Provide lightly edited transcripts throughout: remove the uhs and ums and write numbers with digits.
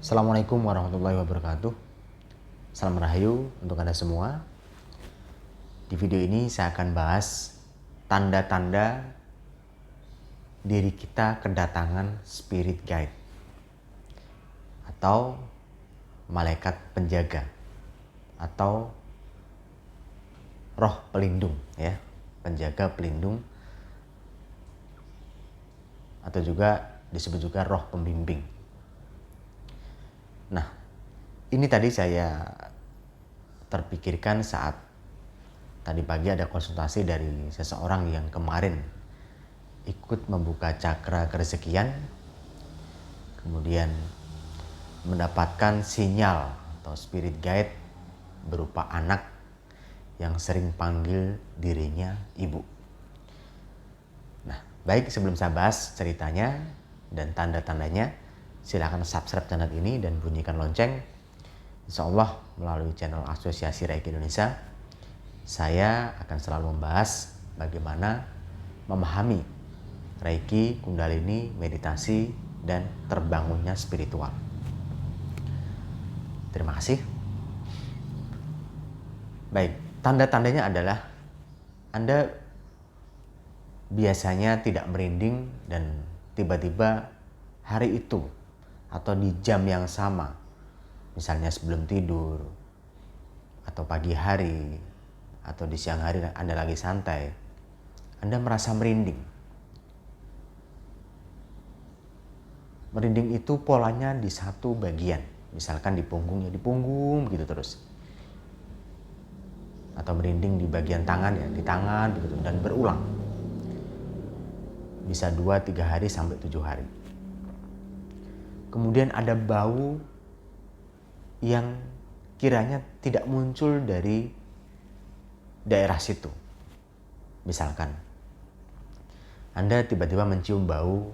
Assalamualaikum warahmatullahi wabarakatuh. Salam rahayu untuk Anda semua. Di video ini saya akan bahas tanda-tanda diri kita kedatangan spirit guide atau malaikat penjaga atau roh pelindung, ya, penjaga pelindung, atau juga disebut juga roh pembimbing. Nah, ini tadi saya terpikirkan saat tadi pagi ada konsultasi dari seseorang yang kemarin ikut membuka cakra kerezekian, kemudian mendapatkan sinyal atau spirit guide berupa anak yang sering panggil dirinya ibu. Nah, baik, sebelum saya bahas ceritanya dan tanda-tandanya, silakan subscribe channel ini dan bunyikan lonceng. Insya Allah melalui channel Asosiasi Reiki Indonesia, saya akan selalu membahas bagaimana memahami Reiki, Kundalini, meditasi, dan terbangunnya spiritual. Terima kasih. Baik, tanda-tandanya adalah Anda biasanya tidak merinding dan tiba-tiba hari itu atau di jam yang sama, misalnya sebelum tidur atau pagi hari atau di siang hari Anda lagi santai, Anda merasa merinding. Merinding itu polanya di satu bagian, misalkan di punggung, ya di punggung begitu terus. Atau merinding di bagian tangan, ya di tangan begitu, dan berulang. Bisa 2-3 hari sampai 7 hari. Kemudian ada bau yang kiranya tidak muncul dari daerah situ. Misalkan Anda tiba-tiba mencium bau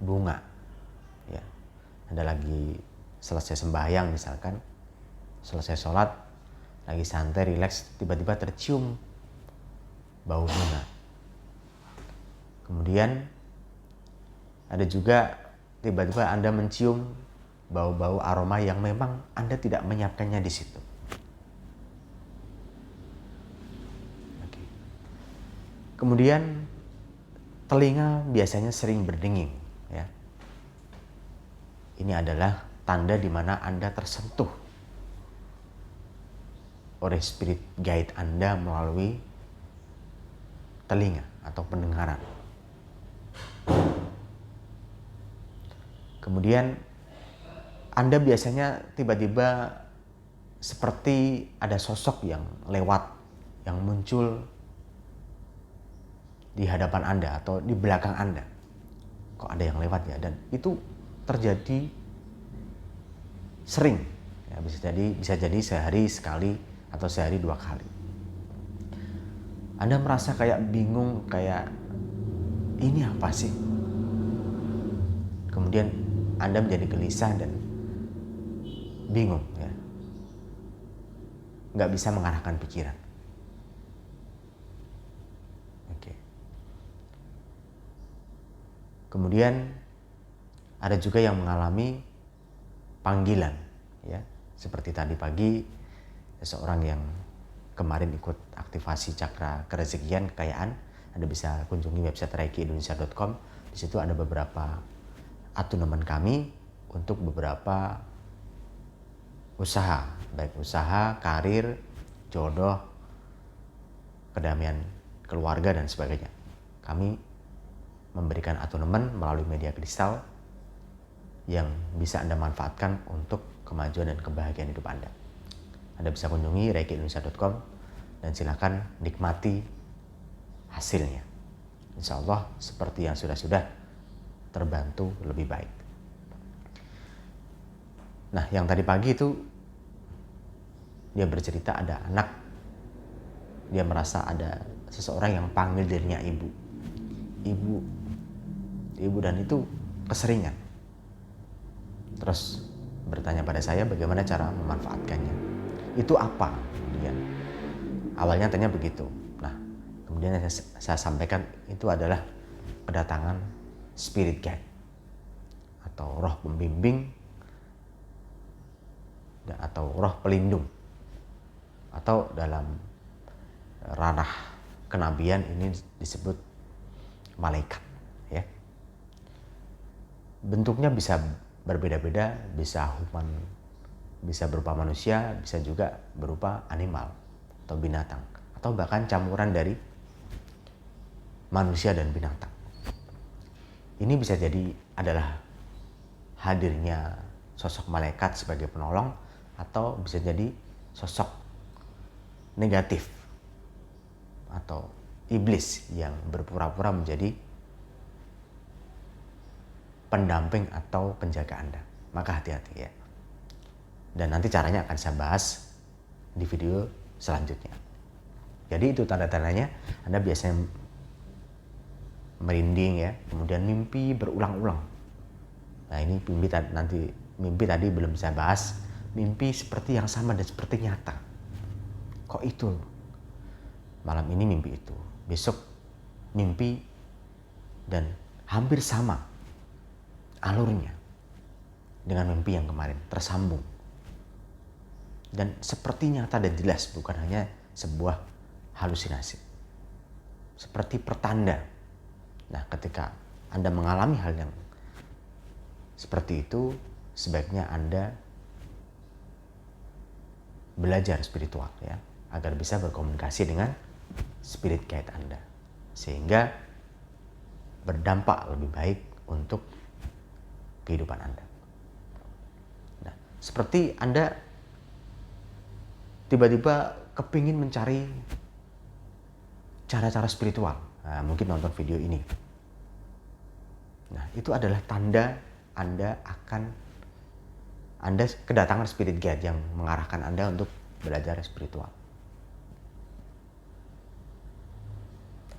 bunga, ya. Anda lagi selesai sembahyang misalkan, selesai sholat, lagi santai, rileks, tiba-tiba tercium bau bunga. Kemudian ada juga tiba-tiba Anda mencium bau-bau aroma yang memang Anda tidak menyiapkannya di situ. Oke. Kemudian telinga biasanya sering berdenging, ya. Ini adalah tanda di mana Anda tersentuh oleh spirit guide Anda melalui telinga atau pendengaran. Kemudian Anda biasanya tiba-tiba seperti ada sosok yang lewat, yang muncul di hadapan Anda atau di belakang Anda. Kok ada yang lewat ya? Dan itu terjadi sering, ya, bisa jadi sehari sekali atau sehari 2 kali. Anda merasa kayak bingung, kayak ini apa sih? Kemudian Anda menjadi gelisah dan bingung, ya, nggak bisa mengarahkan pikiran. Oke. Kemudian ada juga yang mengalami panggilan, ya, seperti tadi pagi seseorang yang kemarin ikut aktivasi cakra kerezekian kekayaan. Anda bisa kunjungi website reikiindonesia.com. Di situ ada beberapa atunemen kami untuk beberapa usaha, baik usaha, karir, jodoh, kedamaian keluarga, dan sebagainya. Kami memberikan atunemen melalui media kristal yang bisa Anda manfaatkan untuk kemajuan dan kebahagiaan hidup Anda. Anda bisa kunjungi reikiindonesia.com dan silakan nikmati hasilnya. Insya Allah seperti yang sudah terbantu lebih baik. Nah, yang tadi pagi itu dia bercerita ada anak, dia merasa ada seseorang yang panggil dirinya ibu, dan itu keseringan. Terus bertanya pada saya bagaimana cara memanfaatkannya. Itu apa? Kemudian awalnya tanya begitu. Nah, kemudian saya sampaikan itu adalah kedatangan spirit guide atau roh pembimbing atau roh pelindung, atau dalam ranah kenabian ini disebut malaikat, ya. Bentuknya bisa berbeda-beda, bisa human, bisa berupa manusia, bisa juga berupa animal atau binatang, atau bahkan campuran dari manusia dan binatang. Ini bisa jadi adalah hadirnya sosok malaikat sebagai penolong, atau bisa jadi sosok negatif atau iblis yang berpura-pura menjadi pendamping atau penjaga Anda. Maka hati-hati, ya. Dan nanti caranya akan saya bahas di video selanjutnya. Jadi itu tanda-tandanya Anda biasanya merinding, ya, kemudian mimpi berulang-ulang. Nah, ini mimpi tadi belum saya bahas. Mimpi seperti yang sama dan seperti nyata. Kok itu? Malam ini mimpi itu, besok mimpi dan hampir sama alurnya dengan mimpi yang kemarin, tersambung. Dan seperti nyata dan jelas, bukan hanya sebuah halusinasi. Seperti pertanda. Nah, ketika Anda mengalami hal yang seperti itu, sebaiknya Anda belajar spiritual, ya, agar bisa berkomunikasi dengan spirit guide Anda, sehingga berdampak lebih baik untuk kehidupan Anda. Nah, seperti Anda tiba-tiba kepingin mencari cara-cara spiritual, nah, mungkin nonton video ini. Nah, itu adalah tanda Anda kedatangan spirit guide yang mengarahkan Anda untuk belajar spiritual.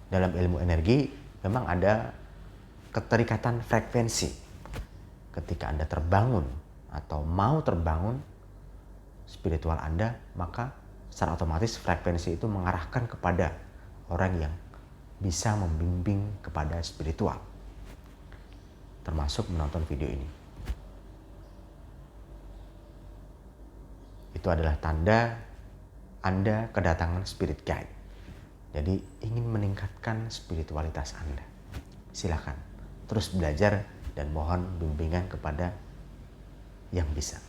Dalam ilmu energi memang ada keterikatan frekuensi. Ketika Anda terbangun atau mau terbangun spiritual Anda, maka secara otomatis frekuensi itu mengarahkan kepada orang yang bisa membimbing kepada spiritual, termasuk menonton video ini. Itu adalah tanda Anda kedatangan spirit guide. Jadi ingin meningkatkan spiritualitas Anda, silakan terus belajar dan mohon bimbingan kepada yang bisa.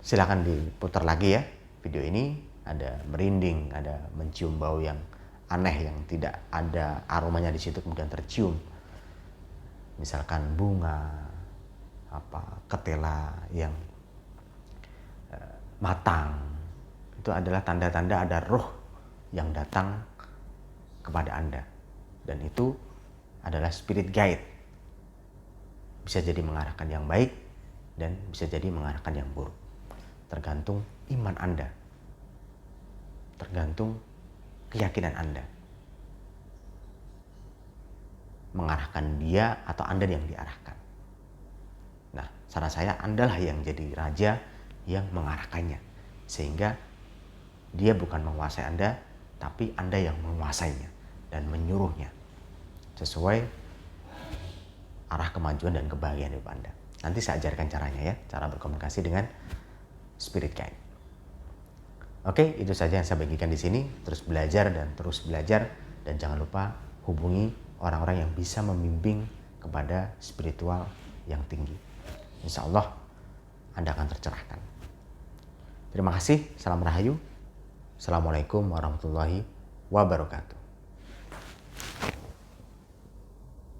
Silakan diputar lagi, ya, video ini. Ada merinding, ada mencium bau yang aneh yang tidak ada aromanya di situ kemudian tercium. Misalkan bunga, ketela yang matang, itu adalah tanda-tanda ada roh yang datang kepada Anda, dan itu adalah spirit guide. Bisa jadi mengarahkan yang baik dan bisa jadi mengarahkan yang buruk, tergantung iman Anda, tergantung keyakinan Anda, mengarahkan dia atau Anda yang diarahkan. Nah, saran saya, Andalah yang jadi raja yang mengarahkannya, sehingga dia bukan menguasai Anda, tapi Anda yang menguasainya dan menyuruhnya sesuai arah kemajuan dan kebahagiaan hidup Anda. Nanti saya ajarkan caranya, ya, cara berkomunikasi dengan spirit guide. Oke, itu saja yang saya bagikan di sini. Terus belajar dan jangan lupa hubungi orang-orang yang bisa membimbing kepada spiritual yang tinggi. Insya Allah Anda akan tercerahkan. Terima kasih. Salam Rahayu. Assalamualaikum warahmatullahi wabarakatuh.